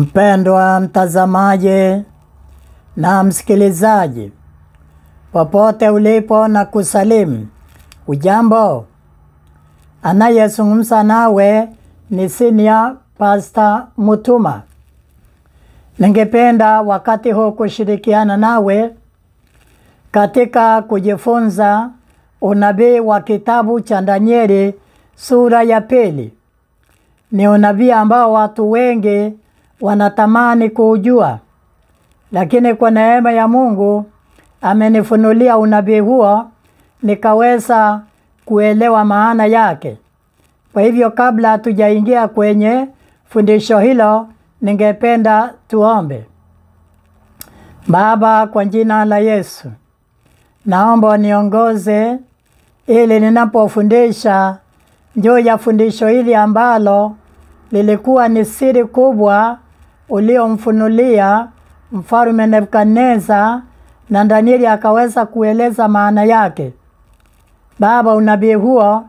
Mpendwa mtazamaji na msikilizaji, popote ulipo na kusalimu. Ujambo? Anayezungumza nawe ni Senior Pastor Mutuma. Ningependa wakati huu kushirikiana nawe katika kujifunza unabii wa kitabu cha Danieli sura ya 2. Ni unabii ambao watu wengi wanatamani kujua, lakini kwa neema ya Mungu amenifunulia unabii huo nikaweza kuelewa maana yake. Kwa hivyo kabla hatujaingia kwenye fundisho hilo, ningependa tuombe. Baba, kwa jina la Yesu, naomba niongoze ili ninapofundisha juu ya fundisho hili ambalo lilikuwa ni siri kubwa uliomfunulia Mfalme Nebukadneza, na Danieli akaweza kueleza maana yake. Baba, unabii huo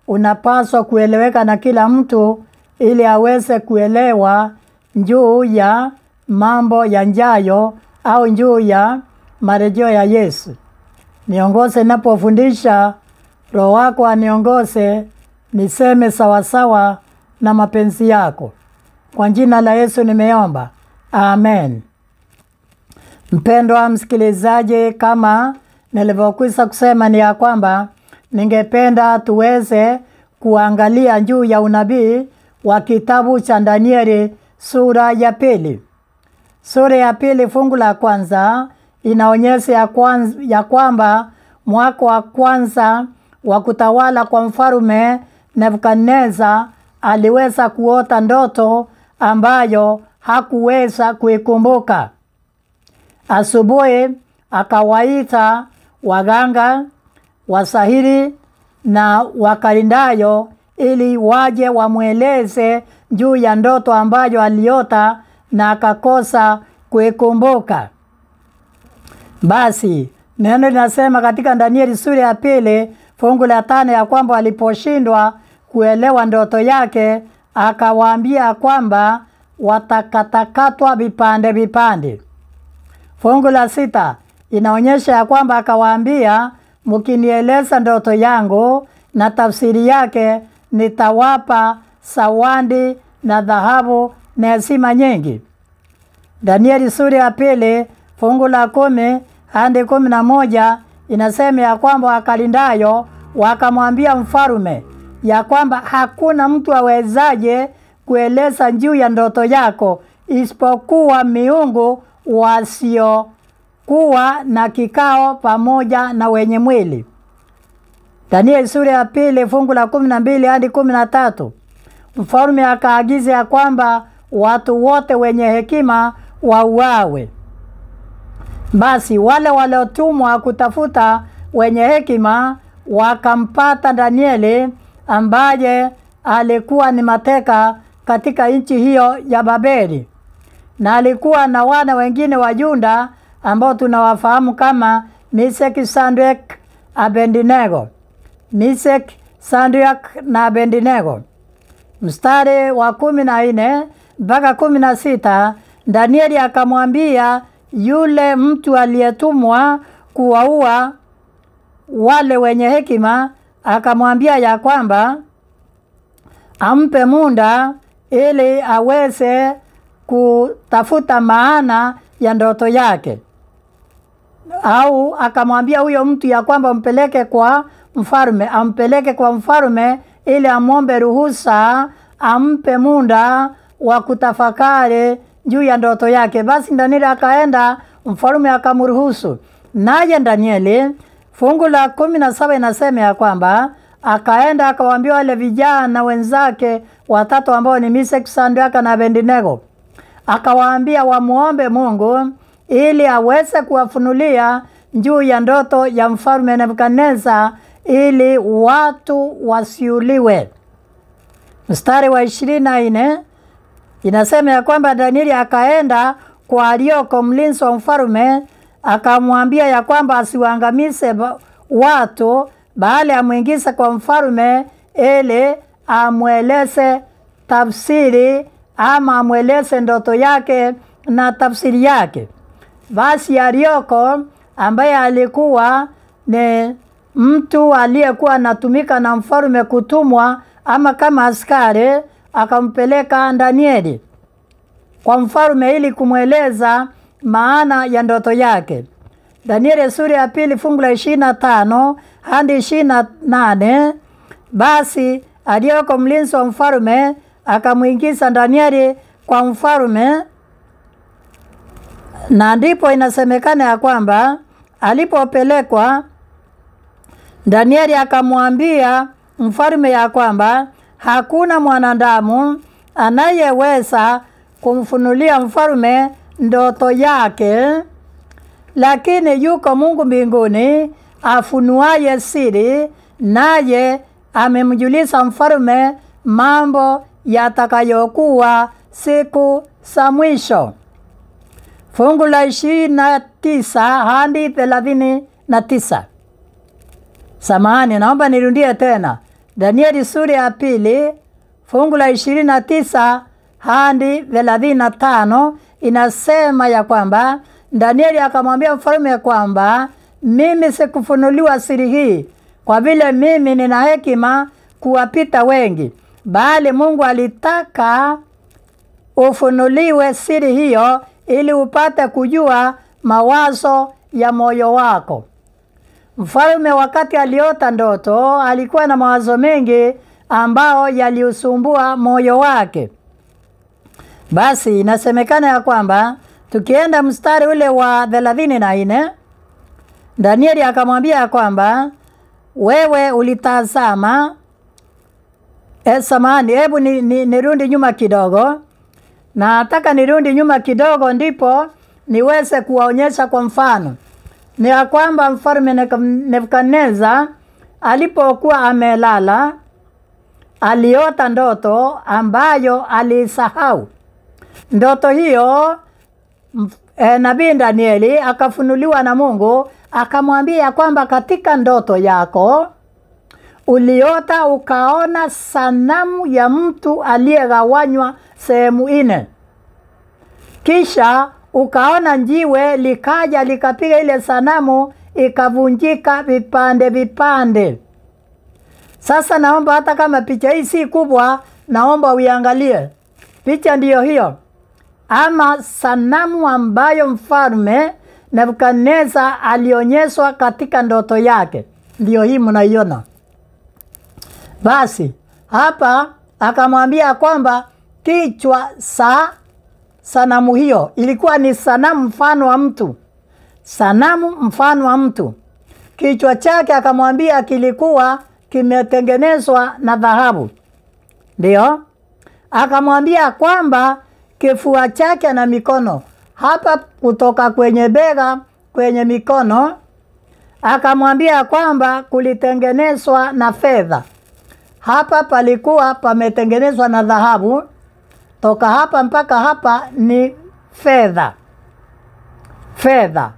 unapaswa kueleweka na kila mtu ili aweze kuelewa juu ya mambo yajayo au juu ya marejeo ya Yesu. Niongoze ninapofundisha, Roho wako aniongoze niseme sawasawa na mapenzi yako. Kwa jina la Yesu nimeomba. Amen. Mpendwa msikilizaji, kama nilivyokwisha kusema ni ya kwamba ningependa tuweze kuangalia juu ya unabii wa kitabu cha Danieli sura ya 2. Sura ya 2 fungu la kwanza inaonyesha ya kwamba mwaka wa kwanza wa kutawala kwa Mfalme Nebukadneza aliweza kuota ndoto ambayo hakuweza kuikumbuka. Asubuhi akawaita waganga, wasahiri na wakalindayo ili waje wamweleze juu ya ndoto ambayo aliota na akakosa kuikumbuka. Basi neno linasema katika Danieli sura ya 2 fungu la 5 ya kwamba aliposhindwa kuelewa ndoto yake, akawaambia kwamba watakatakatwa vipande vipande. Fungu la 6 inaonyesha ya kwamba akawaambia, mkinieleza ndoto yangu na tafsiri yake, nitawapa zawadi na dhahabu na heshima nyingi. Danieli sura ya 2 fungu la 10 hadi 11 inasema ya kwamba wakalindayo wakamwambia mfalme ya kwamba hakuna mtu awezaje kueleza juu ya ndoto yako isipokuwa miungu wasio kuwa na kikao pamoja na wenye mwili. Danieli sura ya 2 fungu la 12 hadi 13. Mfalme akaagiza ya kwamba watu wote wenye hekima wauawe. Basi wale waliotumwa kutafuta wenye hekima wakampata Danieli, ambaye alikuwa ni mateka katika nchi hiyo ya Babeli, na alikuwa na wana wengine wa Yuda ambao tunawafahamu kama Meshaki, Shadraka, Abednego. Meshaki, Shadraka na Abednego. Mstari wa 14 mpaka 16, Danieli akamwambia yule mtu aliyetumwa kuwaua wale wenye hekima, akamwambia ya kwamba ampe muda ili aweze kutafuta maana ya ndoto yake. Au akamwambia huyo mtu ya kwamba ampeleke kwa mfalme ili amwombe ruhusa, ampe muda wa kutafakari juu ya ndoto yake. Basi Danieli akaenda, mfalme akamruhusu. Naye Danieli fungu la 17 inasema ya kwamba akaenda akawaambia wale vijana wenzake watatu ambao ni Meshaki, Shadraka na Abednego, akawaambia wamuombe Mungu ili aweze kuwafunulia juu ya ndoto ya Mfalme Nebukadneza ili watu wasiuliwe. Mstari wa 24 inasema ya kwamba Danieli akaenda kwa Arioko mlinzi wa mfalme, akamwambia ya kwamba asiwaangamize watu, bali amwingize kwa mfalme ili amweleze tafsiri ama amweleze ndoto yake na tafsiri yake. Basi Arioko ambaye alikuwa ni mtu aliyekuwa anatumika na mfalme kutumwa ama kama askari, akampeleka Danieli kwa mfalme ili kumweleza maana ya ndoto yake. Danieli sura ya 2 fungu la 25 hadi 28. Basi Arioko mlinzi wa mfalme akamuingiza Danieli kwa mfalme, na ndipo inasemekana ya kwamba alipopelekwa Danieli akamwambia mfalme ya kwamba hakuna mwanadamu anayeweza kumfunulia mfalme ndoto yake, lakini yuko Mungu mbinguni afunuaye siri, naye amemjulisha mfalme mambo yatakayokuwa siku za mwisho. Fungu la 29 hadi 39. Samahani, naomba nirudie tena. Danieli sura ya 2 fungu la 29 hadi 35 inasema ya kwamba Danieli akamwambia mfalme kwamba mimi sikufunuliwa siri hii kwa vile mimi nina hekima kuwapita wengi, bali Mungu alitaka ufunuliwe siri hiyo ili upate kujua mawazo ya moyo wako. Mfalme wakati aliota ndoto alikuwa na mawazo mengi ambao yaliusumbua moyo wake. Basi inasemekana ya kwamba tukienda mstari ule wa 34, Danieli akamwambia ya kwamba wewe ulitazama samahani, hebu nirudi nyuma kidogo. Na nataka nirudi nyuma kidogo ndipo niweze kuwaonyesha kwa mfano. Ni ya kwamba mfalme Nebukadneza alipokuwa amelala aliota ndoto ambayo alisahau. Ndoto hiyo nabii Danieli akafunuliwa na Mungu, akamwambia kwamba katika ndoto yako uliota ukaona sanamu ya mtu aliyegawanywa sehemu 4. Kisha ukaona njiwe likaja likapiga ile sanamu ikavunjika vipande vipande. Sasa naomba hata kama picha hii si kubwa, naomba uiangalie. Picha ndiyo hiyo. Ama sanamu ambayo mfalme Nebukadneza alionyeshwa katika ndoto yake. Ndiyo hii mnaiona. Basi hapa akamwambia kwamba kichwa sanamu hiyo ilikuwa ni sanamu mfano wa mtu. Sanamu mfano wa mtu. Kichwa chake akamwambia kilikuwa kimetengenezwa na dhahabu. Ndio. Akamwambia kwamba kifua chake na mikono, hapa kutoka kwenye bega kwenye mikono, akamwambia kwamba kulitengenezwa na fedha. Hapa palikuwa pametengenezwa na dhahabu, toka hapa mpaka hapa ni fedha.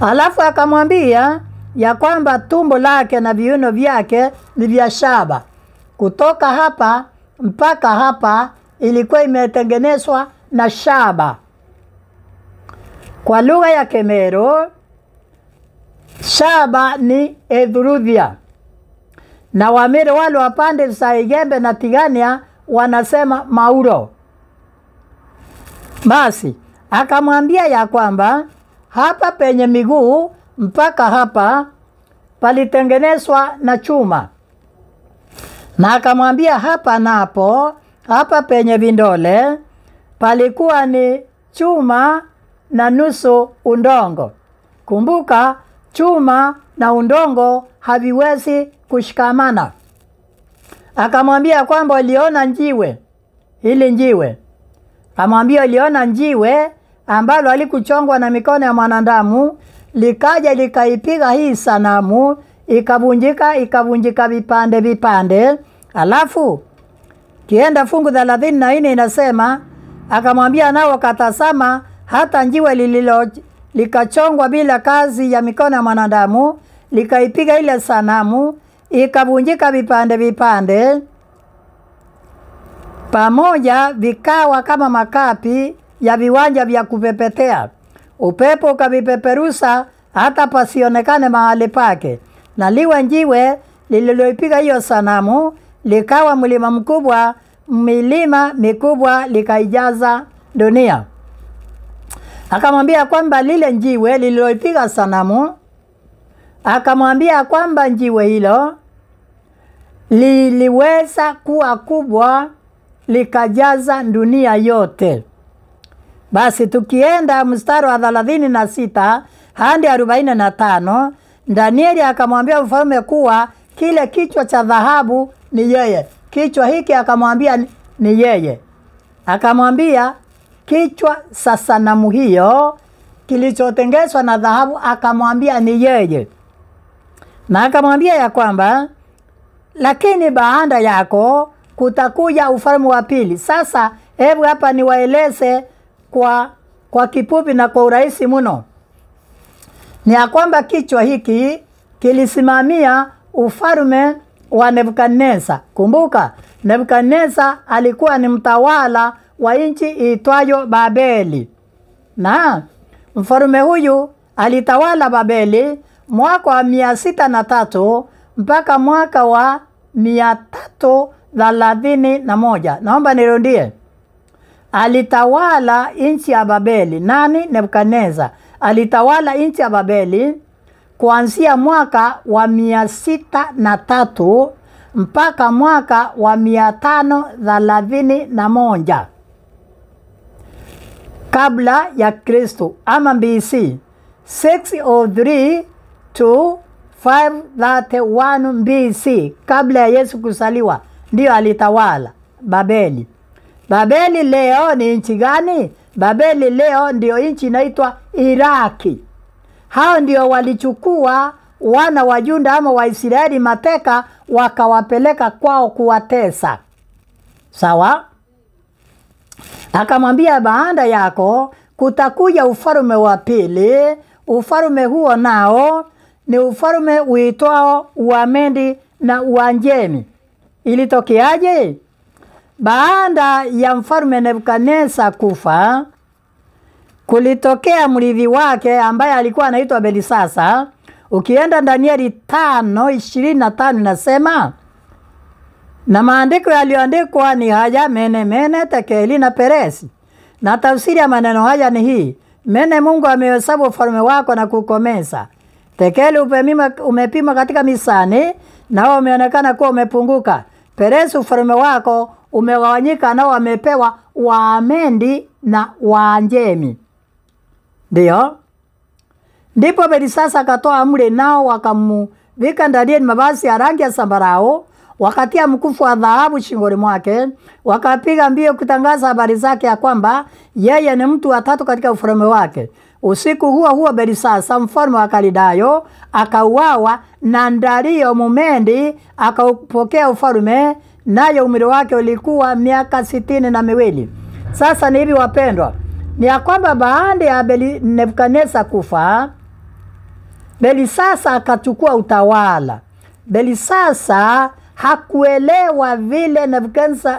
Alafu akamwambia ya kwamba tumbo lake na viuno vyake ni vya shaba. Kutoka hapa mpaka hapa ilikuwa imetengenezwa na shaba. Kwa lugha ya Kemero, shaba ni Edruthia. Na Wamiri wale wa pande za Igembe na Tigania wanasema Mauro. Basi akamwambia ya kwamba hapa penye miguu mpaka hapa palitengenezwa na chuma. Na akamwambia hapa napo, hapa penye vindole palikuwa ni chuma na nusu undongo. Kumbuka chuma na undongo haviwezi kushikamana. Akamwambia kwamba aliona njiwe, hili njiwe. Akamwambia aliona njiwe ambalo alikuchongwa na mikono ya mwanadamu, likaja likaipiga hii sanamu, ikavunjika vipande vipande. Alafu kienda fungu 34 inasema akamwambia nao katazama hata njiwe likachongwa bila kazi ya mikono ya mwanadamu, likaipiga ile sanamu, ikavunjika vipande vipande. pamoja vikawa kama makapi ya viwanja vya kupepetea. Upepo ukavipeperusa hata pasionekane mahali pake. Na liwe njiwe lililoipiga hiyo sanamu likawa mlima mkubwa, milima mikubwa likaijaza dunia. Akamwambia kwamba lile njiwe lililoipiga sanamu, akamwambia kwamba njiwe hilo liliweza kuwa kubwa likajaza dunia yote. Basi tukienda mstari wa 36 hadi 45, Danieli akamwambia mfalme kuwa kile kichwa cha dhahabu ni yeye. Kichwa hiki akamwambia ni yeye. Akamwambia kichwa cha sanamu hiyo kilichotengenezwa na dhahabu, akamwambia ni yeye. Na akamwambia ya kwamba lakini baada yako kutakuja ufalme wa pili. Sasa hebu hapa niwaeleze kwa kifupi na kwa urahisi mno. Ni ya kwamba kichwa hiki kilisimamia ufalme wa Nebukadneza. Kumbuka, Nebukadneza alikuwa ni mtawala wa nchi iitwayo Babeli. Na mfalme huyu alitawala Babeli mwaka wa 603 mpaka mwaka wa 331. Naomba nirudie. Alitawala nchi ya Babeli. Nani? Nebukadneza. Alitawala nchi ya Babeli kuanzia mwaka wa 603 mpaka mwaka wa 531 kabla ya Kristo, ama BC. 603 to 531 BC, kabla ya Yesu kuzaliwa, ndio alitawala Babeli. Babeli leo ni nchi gani? Babeli leo ndio nchi inaitwa Iraki. Hao ndio walichukua wana wa Yuda ama Waisraeli mateka wakawapeleka kwao kuwatesa. Sawa? Akamwambia baada yako kutakuja ufalme wa pili. Ufalme huo nao ni ufalme uitwao Uamedi na Uajemi. Ilitokeaje? Baada ya mfalme Nebukadneza kufa, kulitokea mrithi wake ambaye alikuwa anaitwa Belisasa. Ukienda Danieli 5:25 nasema, na maandiko yaliyoandikwa ni haya: Mene, Tekeli na Peresi. Na tafsiri ya maneno haya ni hii: Mene, Mungu amehesabu ufalme wako na kukomeza. Tekeli, umepima katika mizani nao umeonekana kuwa umepunguka. Peresi, ufalme wako umegawanyika nao wamepewa Waamedi na Waajemi. Ndio. Ndipo Belisasa akatoa amri, nao wakamuvika Danieli mavazi ya rangi ya zambarau, wakatia mkufu wa dhahabu shingoni mwake, wakapiga mbio kutangaza habari zake ya kwamba yeye ni mtu wa tatu katika ufalme wake. Usiku huo Belisasa mfalme wa Kalidayo akauawa, na Dario Mumedi akaupokea ufalme, nayo umri wake ulikuwa miaka 62. Sasa ni hivi wapendwa, ni ya kwamba baada ya Nebukadneza kufa, Belisasa akachukua utawala. Belisasa hakuelewa vile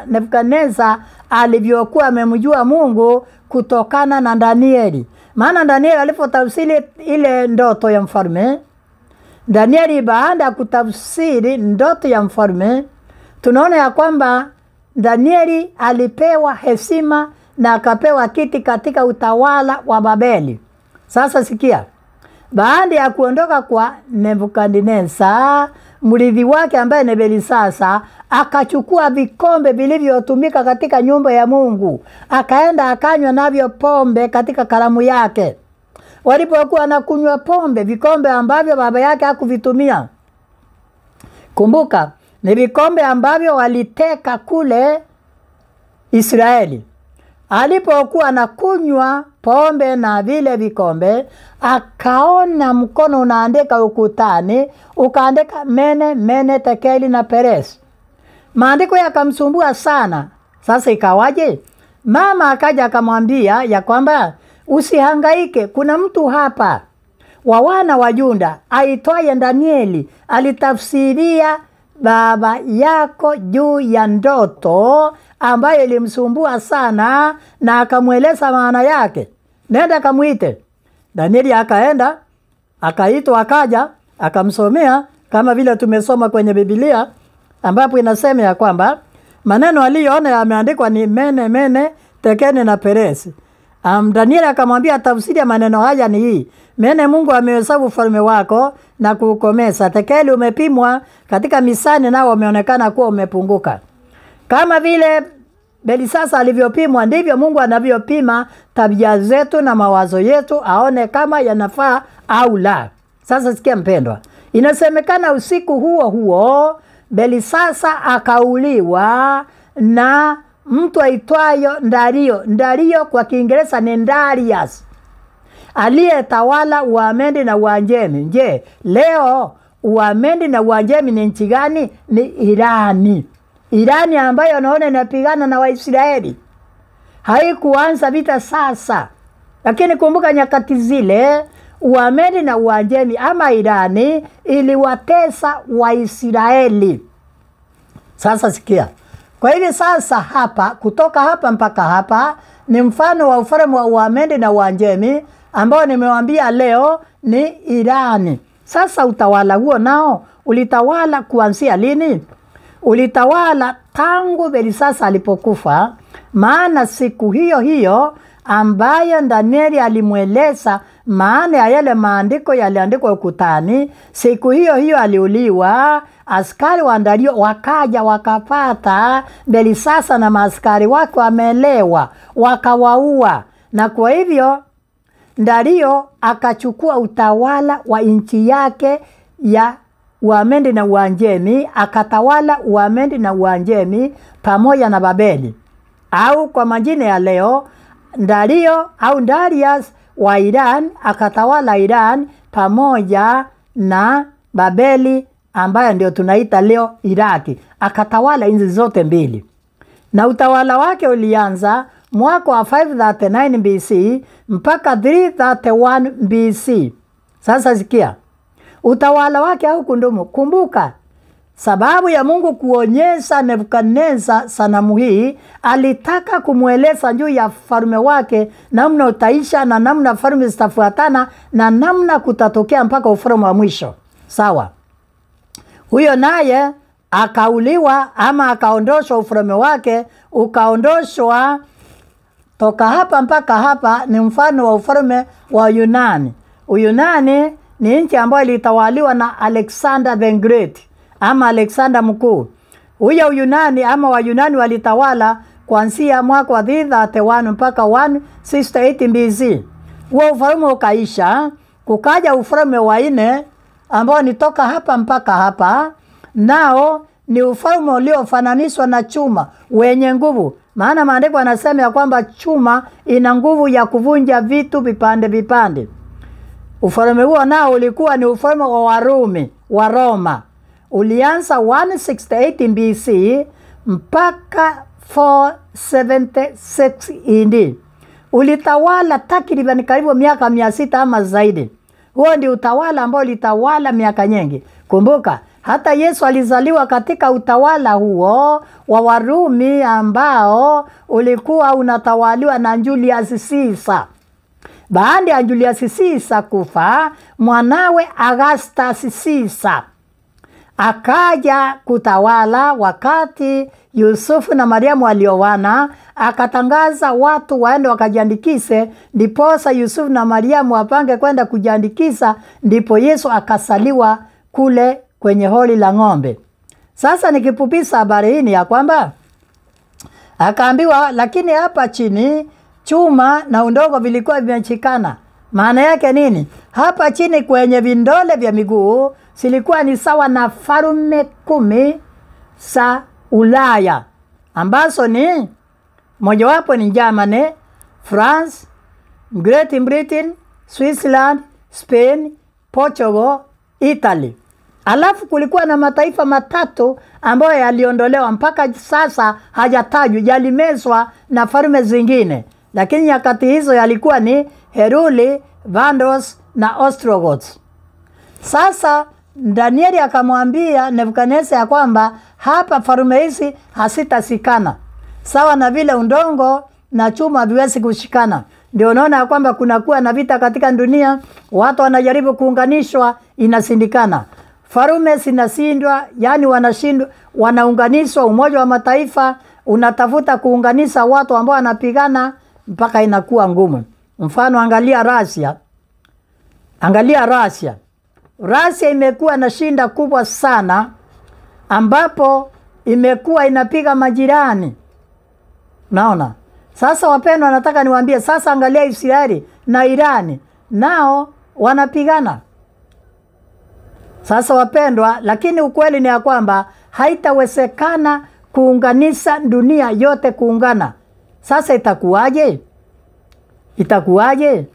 Nebukadneza alivyokuwa amemjua Mungu kutokana na Danieli. Maana Danieli alipotafsiri ile ndoto ya mfalme, Danieli baada ya kutafsiri ndoto ya mfalme, tunaona ya kwamba Danieli alipewa heshima na akapewa kiti katika utawala wa Babeli. Sasa sikia, baada ya kuondoka kwa Nebukadneza, mrithi wake ambaye ni Belisasa akachukua vikombe vilivyotumika katika nyumba ya Mungu, akaenda akanywa navyo pombe katika karamu yake. Walipokuwa anakunywa pombe, vikombe ambavyo baba yake hakuvitumia. Kumbuka, ni vikombe ambavyo waliteka kule Israeli. Alipokuwa anakunywa pombe na vile vikombe, akaona mkono unaandika ukutani, ukaandika Mene, Tekeli na Peresi. Maandiko yakamsumbua sana. Sasa ikawaje? Mama akaja akamwambia ya kwamba usihangaike, kuna mtu hapa wa wana wa Yuda aitwaye Danieli, alitafsiria baba yako juu ya ndoto ambayo ilimsumbua sana, na akamweleza maana yake. Nenda kamuite. Danieli akaenda, akaitwa, akaja, akamsomea kama vile tumesoma kwenye Biblia, ambapo inasema ya kwamba maneno aliyoona yameandikwa ni mene, mene, tekene na peresi. Danieli akamwambia tafsiri ya maneno haya ni hii: mene, Mungu amehesabu ufalme wako na kuukomesa. Tekeli, umepimwa katika mizani nao umeonekana kuwa umepunguka. Kama vile Belisasa alivyopimwa, ndivyo Mungu anavyopima tabia zetu na mawazo yetu, aone kama yanafaa au la. Sasa sikia mpendwa, inasemekana usiku huo huo Belisasa akauliwa na mtu aitwayo Dario. Dario kwa Kiingereza ni Darius, aliyetawala Uamedi na Uajemi. Je, leo Uamedi na Uajemi ni nchi gani? Ni Irani. Irani ambayo naona inapigana na Waisraeli. Haikuanza vita sasa, lakini kumbuka nyakati zile Uamedi na Uajemi ama Irani iliwatesa Waisraeli. Sasa sikia. Kwa hivi sasa hapa, kutoka hapa mpaka hapa ni mfano wa ufalme wa Uamedi na Uajemi ambao nimewaambia leo ni Irani. Sasa utawala huo nao ulitawala kuanzia lini? Ulitawala tangu Belisasa alipokufa, maana siku hiyo hiyo ambayo Danieli alimweleza maana ya yale maandiko yaliandikwa ukutani, siku hiyo hiyo aliuliwa. Askari wa Dario wakaja wakapata Belisasa na maaskari wake wamelewa, wakawaua. Na kwa hivyo Dario akachukua utawala wa nchi yake ya Uamedi na Uajemi, akatawala Uamedi na Uajemi pamoja na Babeli, au kwa majina ya leo Dario au Darius wa Iran akatawala Iran pamoja na Babeli ambayo ndio tunaita leo Iraki. Akatawala nchi zote mbili. Na utawala wake ulianza mwaka wa 539 BC mpaka 331 BC. Sasa sikia. Utawala wake haukudumu. Kumbuka, sababu ya Mungu kuonyesha Nebukadneza sanamu hii, alitaka kumweleza juu ya falme wake, namna utaisha na namna falme zitafuatana na namna kutatokea mpaka ufalme wa mwisho. Sawa. Huyo naye akauliwa ama akaondoshwa, ufalme wake ukaondoshwa toka hapa mpaka hapa. Ni mfano wa ufalme wa Yunani. Uyunani ni nchi ambayo ilitawaliwa na Alexander the Great ama Alexander Mkuu. Huyo Uyunani ama Wayunani walitawala kuanzia mwaka wa 331 mpaka 168 BC. Huo ufalme ukaisha, kukaja ufalme wa 4 ambao ni toka hapa mpaka hapa. Nao ni ufalme uliofananishwa na chuma, wenye nguvu. Maana maandiko yanasema ya kwamba chuma ina nguvu ya kuvunja vitu vipande vipande. Ufalme huo nao ulikuwa ni ufalme wa Warumi, wa Roma. Ulianza 168 BC mpaka 476 AD. Ulitawala takriban karibu miaka 600 ama zaidi. Huo ndio utawala ambao ulitawala miaka nyingi. Kumbuka, hata Yesu alizaliwa katika utawala huo wa Warumi ambao ulikuwa unatawaliwa na Julius Caesar. Baada ya Julius Caesar kufa, mwanawe Augustus Caesar akaja kutawala. Wakati Yusufu na Mariamu walioana, akatangaza watu waende wakajiandikise, ndiposa Yusufu na Mariamu wapange kwenda kujiandikisa, ndipo Yesu akasaliwa kule kwenye holi la ng'ombe. Sasa nikipupisa habari hii ni ya kwamba akaambiwa, lakini hapa chini chuma na udongo vilikuwa vimechikana. Maana yake nini? Hapa chini kwenye vindole vya miguu silikuwa ni sawa na falme 10 za Ulaya, ambazo ni mojawapo ni Germany, France, Great Britain, Switzerland, Spain, Portugal, Italy. Alafu kulikuwa na mataifa matatu ambayo yaliondolewa, mpaka sasa hajatajwa, yalimezwa na falme zingine. Lakini nyakati hizo yalikuwa ni Heruli, Vandals na Ostrogoths. Sasa Danieli akamwambia Nebukadneza ya kwamba hapa falme hizi hasitasikana. sawa na vile udongo na chuma haviwezi kushikana. Ndio unaona kwamba kunakuwa na vita katika dunia, watu wanajaribu kuunganishwa, inasindikana. Farume zinashindwa, yani wanashindwa, wanaunganishwa. Umoja wa Mataifa unatafuta kuunganisha watu ambao wanapigana mpaka inakuwa ngumu. Mfano, angalia Russia. Angalia Russia. Russia imekuwa na shinda kubwa sana, ambapo imekuwa inapiga majirani. Naona. Sasa wapendwa, nataka niwaambie sasa, angalia Israeli na Irani nao wanapigana. Sasa wapendwa, lakini ukweli ni ya kwamba haitawezekana kuunganisha dunia yote kuungana. Sasa itakuwaje? Itakuwaje?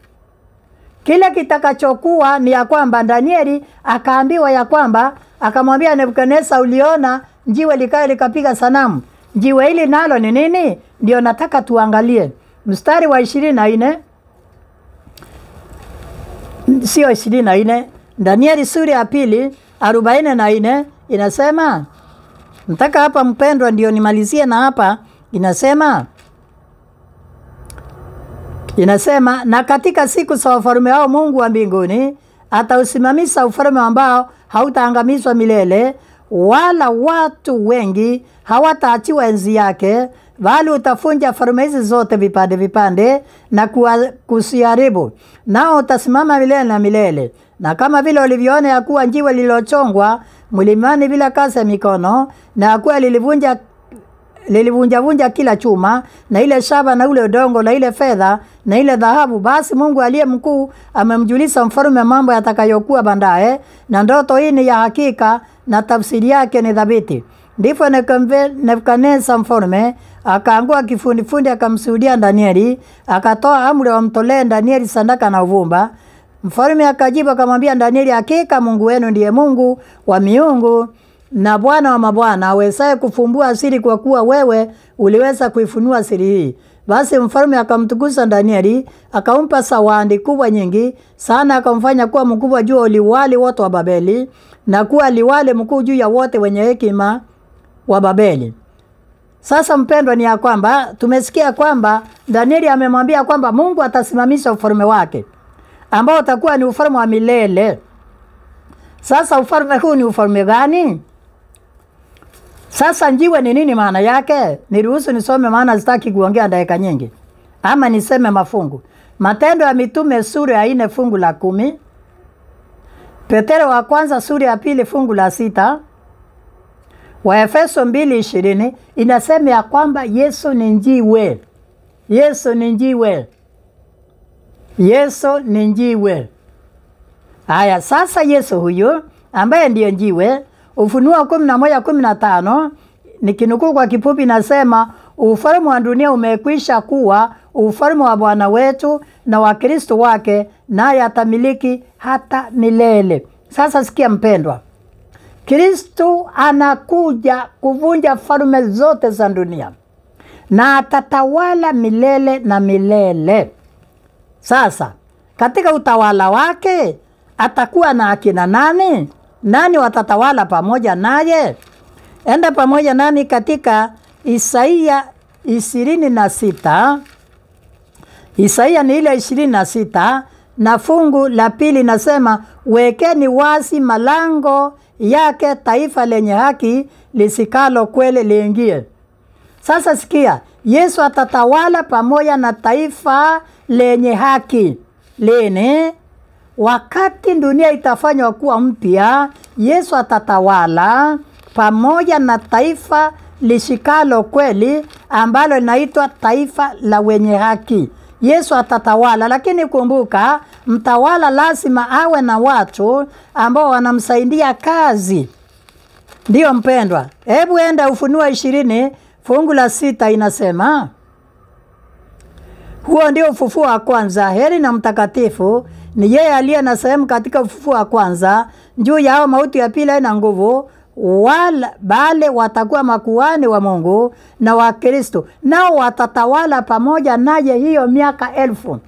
Kile kitakachokuwa ni ya kwamba Danieli akaambiwa ya kwamba, akamwambia Nebukadneza, uliona jiwe likae likapiga sanamu. Jiwe hili nalo ni nini? Ndio nataka tuangalie. Mstari wa 24. Sio 24. Danieli sura ya 2 44 inasema, nataka hapa mpendwa ndio nimalizie na hapa, inasema na katika siku za wafalme hao Mungu wa mbinguni atausimamisha ufalme ambao hautaangamizwa milele, wala watu wengi hawataachiwa enzi yake, bali utafunja falme hizi zote vipande vipande na kusiharibu, nao utasimama milele na milele. Na kama vile ulivyoona ya kuwa jiwe lililochongwa mlimani bila kazi ya mikono, na ya kuwa lilivunja kila chuma na ile shaba na ule udongo na ile fedha na ile dhahabu, basi Mungu aliye mkuu amemjulisha mfalme mambo yatakayokuwa baadaye, na ndoto hii ni ya hakika na tafsiri yake ni thabiti. Ndipo Nebukadneza mfalme akaangua kifundifundi, akamsuhudia Danieli, akatoa amri wamtolee Danieli sadaka na uvumba. Mfalme akajibu akamwambia Danieli, hakika Mungu wenu ndiye Mungu wa miungu na Bwana wa mabwana, awezaye kufumbua siri, kwa kuwa wewe uliweza kuifunua siri hii. Basi mfalme akamtukuza Danieli, akampa zawadi kubwa nyingi sana, akamfanya kuwa mkubwa juu ya liwali wote wa Babeli, na kuwa liwali mkuu juu ya wote wenye hekima wa Babeli. Sasa mpendwa, ni ya kwamba tumesikia kwamba Danieli amemwambia kwamba Mungu atasimamisha ufalme wake ambao utakuwa ni ufalme wa milele. Sasa ufalme huu ni ufalme gani? Sasa jiwe ni nini maana yake? Niruhusu nisome, maana sitaki kuongea dakika nyingi. Ama niseme mafungu. Matendo ya Mitume sura ya 4 fungu la 10. Petero wa kwanza sura ya 2 fungu la 6. Waefeso 2:20 inasema ya kwamba Yesu ni jiwe. Yesu ni jiwe. Yesu ni jiwe. Haya, sasa Yesu huyu ambaye ndiye jiwe, Ufunuo 11:15 nikinukuu kwa kifupi, nasema ufalme wa dunia umekwisha kuwa ufalme wa Bwana wetu na wa Kristo wake, naye atamiliki hata milele. Sasa sikia mpendwa, Kristo anakuja kuvunja falme zote za dunia na atatawala milele na milele. Sasa katika utawala wake atakuwa na akina nani? Nani watatawala pamoja naye? Enda pamoja nani katika Isaia 26. Isaia ni ile 26 na fungu la 2 nasema, wekeni wazi malango yake, taifa lenye haki lisikalo kweli liingie. Sasa sikia, Yesu atatawala pamoja na taifa lenye haki. Lini? Wakati dunia itafanywa kuwa mpya, Yesu atatawala pamoja na taifa lishikalo kweli, ambalo linaitwa taifa la wenye haki. Yesu atatawala, lakini kumbuka, mtawala lazima awe na watu ambao wanamsaidia kazi. Ndio mpendwa, hebu enda Ufunuo 20 fungu la 6 inasema, huo ndio ufufuo wa kwanza. Heri na mtakatifu ni yeye aliye na sehemu katika ufufuo wa kwanza. Juu yao mauti ya pili haina nguvu, wala bale watakuwa makuhani wa Mungu na wa Kristo, nao watatawala pamoja naye hiyo miaka 1000.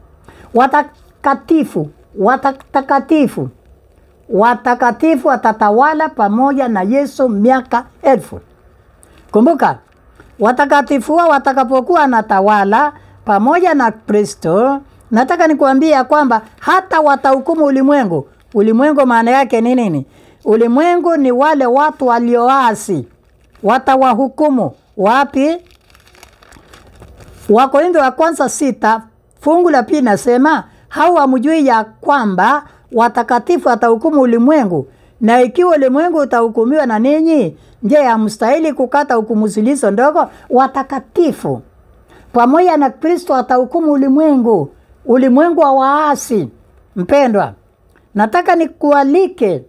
Watakatifu watatawala pamoja na Yesu miaka 1000. Kumbuka, watakatifu wao watakapokuwa natawala pamoja na Kristo, nataka nikuambia kwamba hata watahukumu ulimwengu. Ulimwengu maana yake ni nini? Ulimwengu ni wale watu walioasi. Watawahukumu wapi? Wakorintho wa kwanza 6 fungu la 2 nasema, hao hamjui ya kwamba watakatifu watahukumu ulimwengu? Na ikiwa ulimwengu utahukumiwa na ninyi, je, hamstahili kukata hukumu zilizo ndogo? Watakatifu pamoja na Kristo watahukumu ulimwengu. Ulimwengu wa waasi. Mpendwa, nataka nikualike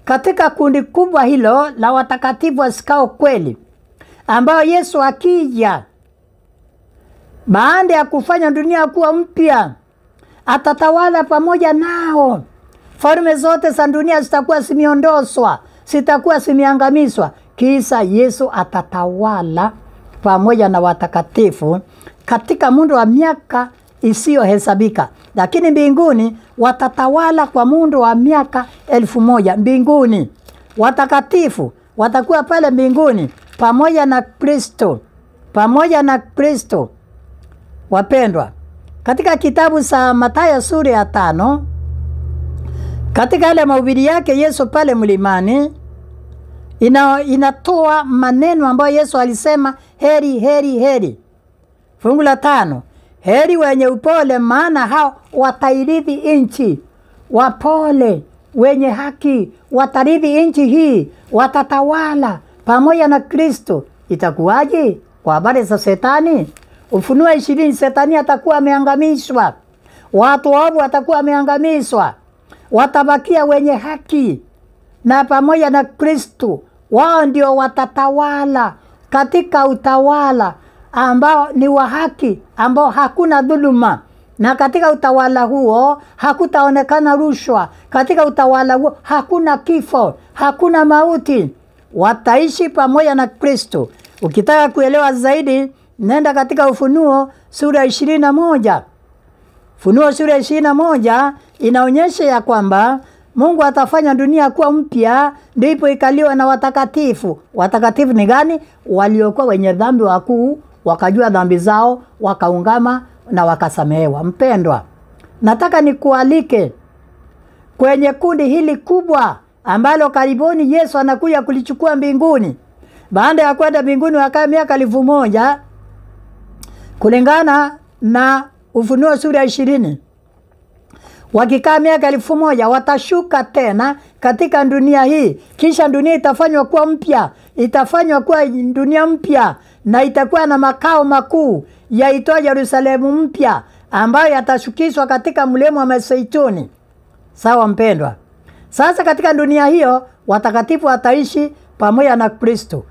katika kundi kubwa hilo la watakatifu wasikao kweli, ambao Yesu akija baada ya kufanya dunia kuwa mpya, atatawala pamoja nao. Falme zote za dunia zitakuwa zimeondoswa, zitakuwa zimeangamizwa. Kisha Yesu atatawala pamoja na watakatifu katika muda wa miaka isiyohesabika. Lakini mbinguni watatawala kwa muda wa miaka 1000. Mbinguni watakatifu watakuwa pale mbinguni pamoja na Kristo, pamoja na Kristo. Wapendwa, katika kitabu cha Mathayo sura ya 5, katika ile mahubiri yake Yesu pale mlimani, inatoa maneno ambayo Yesu alisema, heri, heri, heri. Fungu la 5, heri wenye upole, maana hao watairithi nchi. Wapole, wenye haki, watarithi nchi hii, watatawala pamoja na Kristo. Itakuwaje kwa habari za Shetani? Ufunuo 20, Shetani atakuwa ameangamizwa. Watu waovu watakuwa wameangamizwa. Watabakia wenye haki na pamoja na Kristo. Wao ndio watatawala katika utawala ambao ni wa haki, ambao hakuna dhuluma. Na katika utawala huo hakutaonekana rushwa. Katika utawala huo hakuna kifo, hakuna mauti. Wataishi pamoja na Kristo. Ukitaka kuelewa zaidi, nenda katika Ufunuo sura 21. Ufunuo sura 21 inaonyesha ya kwamba Mungu atafanya dunia kuwa mpya, ndipo ikaliwa na watakatifu. Watakatifu ni gani? Waliokuwa wenye dhambi wakuu, wakajua dhambi zao, wakaungama na wakasamehewa. Mpendwa, nataka nikualike kwenye kundi hili kubwa ambalo karibuni Yesu anakuja kulichukua mbinguni. Baada ya kwenda mbinguni wakaa miaka 1000 kulingana na Ufunuo sura 20. Wakikaa miaka 1000 watashuka tena katika dunia hii. Kisha dunia itafanywa kuwa mpya, itafanywa kuwa dunia mpya, na itakuwa na makao makuu yaitwa Yerusalemu mpya, ambayo yatashukishwa katika mlima wa Mizeituni. Sawa mpendwa? Sasa katika dunia hiyo watakatifu wataishi pamoja na Kristo.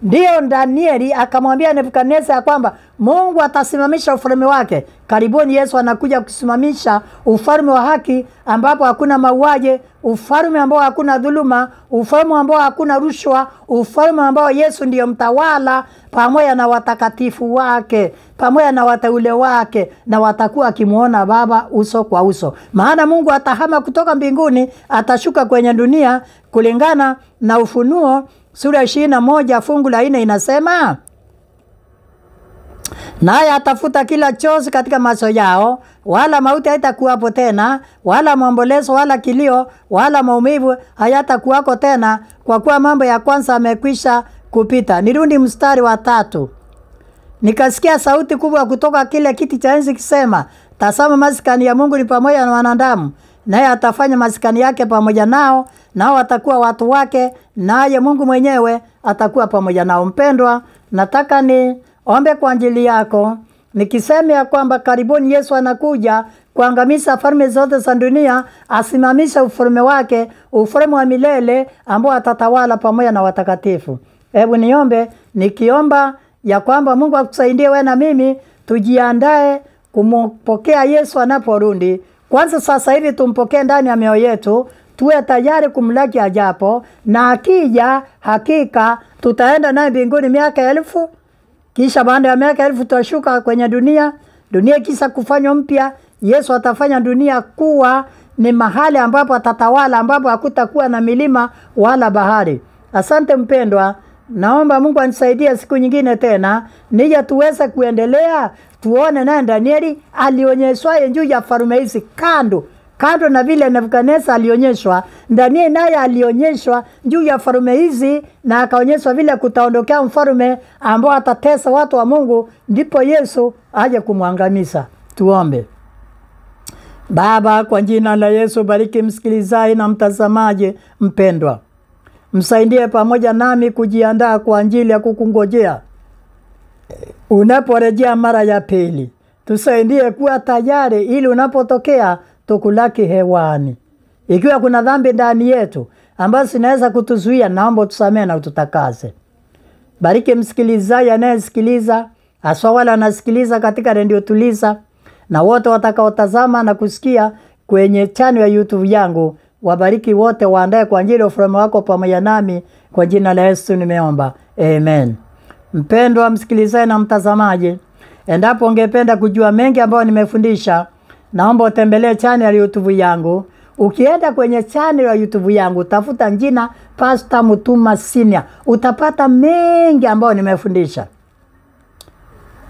Ndio Danieli akamwambia Nebukadneza ya kwamba Mungu atasimamisha ufalme wake. Karibuni Yesu anakuja kusimamisha ufalme wa haki, ambapo hakuna mauaji, ufalme ambao hakuna dhuluma, ufalme ambao hakuna rushwa, ufalme ambao Yesu ndiyo mtawala pamoja na watakatifu wake, pamoja na wateule wake, na watakuwa akimuona Baba uso kwa uso. Maana Mungu atahama kutoka mbinguni, atashuka kwenye dunia kulingana na Ufunuo sura 21 fungu la 4 inasema, naye atafuta kila chozi katika macho yao, wala mauti haitakuwapo tena, wala maombolezo, wala kilio, wala maumivu hayatakuwako tena, kwa kuwa mambo ya kwanza yamekwisha kupita. Nirudi mstari wa 3. Nikasikia sauti kubwa kutoka kile kiti cha enzi kisema, tazama, maskani ya Mungu ni pamoja na wanadamu, naye atafanya maskani yake pamoja nao, nao watakuwa watu wake, naye Mungu mwenyewe atakuwa pamoja nao. Mpendwa, nataka niombe kwa ajili yako, nikisema ya kwamba karibuni Yesu anakuja kuangamiza falme zote za dunia, asimamisha ufalme wake, ufalme wa milele ambao atatawala pamoja na watakatifu. Hebu niombe, nikiomba ya kwamba Mungu akusaidie wewe na mimi tujiandae kumpokea Yesu anaporudi. Kwanza sasa hivi tumpokee ndani ya mioyo yetu, tuwe tayari kumlaki ajapo, na akija hakika tutaenda naye mbinguni miaka 1000. Kisha baada ya miaka 1000 tutashuka kwenye dunia kisha kufanywa mpya. Yesu atafanya dunia kuwa ni mahali ambapo atatawala, ambapo hakutakuwa na milima wala bahari. Asante mpendwa, naomba Mungu anisaidie siku nyingine tena nije tuweze kuendelea tuone naye Danieli alionyeshwa juu ya falme hizi kando na vile Nebukadneza alionyeshwa. Danieli naye alionyeshwa juu ya falme hizi na akaonyeshwa vile kutaondokea mfalme ambao atatesa watu wa Mungu, ndipo Yesu aje kumwangamiza. Tuombe. Baba, kwa jina la Yesu, bariki msikilizaji na mtazamaji mpendwa. Msaidie pamoja nami kujiandaa kwa ajili ya kukungojea unaporejea mara ya pili. Tusaidie kuwa tayari ili unapotokea tukulaki hewani. Ikiwa kuna dhambi ndani yetu ambazo zinaweza kutuzuia, naomba tusamehe na ututakase. Bariki msikilizaji anayesikiliza, hasa wale wanasikiliza katika Radio Tuliza, na wote watakaotazama na kusikia kwenye channel ya YouTube yangu. Wabariki wote, waandae kwa ajili ya ufalme wako pamoja nami, kwa jina la Yesu nimeomba. Amen. Mpendwa msikilizaji na mtazamaji, endapo ungependa kujua mengi ambayo nimefundisha, naomba utembelee channel ya YouTube yangu. Ukienda kwenye channel ya YouTube yangu, tafuta jina Pastor Mutuma Senior, utapata mengi ambayo nimefundisha.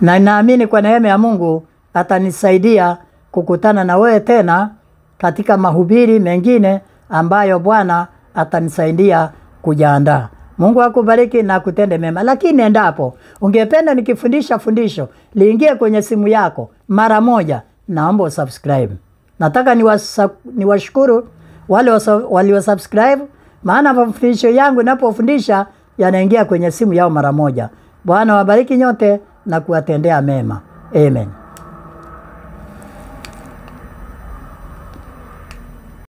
Na naamini kwa neema ya Mungu atanisaidia kukutana na wewe tena katika mahubiri mengine ambayo Bwana atanisaidia kujiandaa. Mungu akubariki na kutende mema. Lakini endapo ungependa nikifundisha fundisho liingie kwenye simu yako mara moja, naomba usubscribe. Nataka niwashukuru wale waliosubscribe, maana mafundisho yangu ninapofundisha yanaingia kwenye simu yao mara moja. Bwana wabariki nyote na kuwatendea mema. Amen.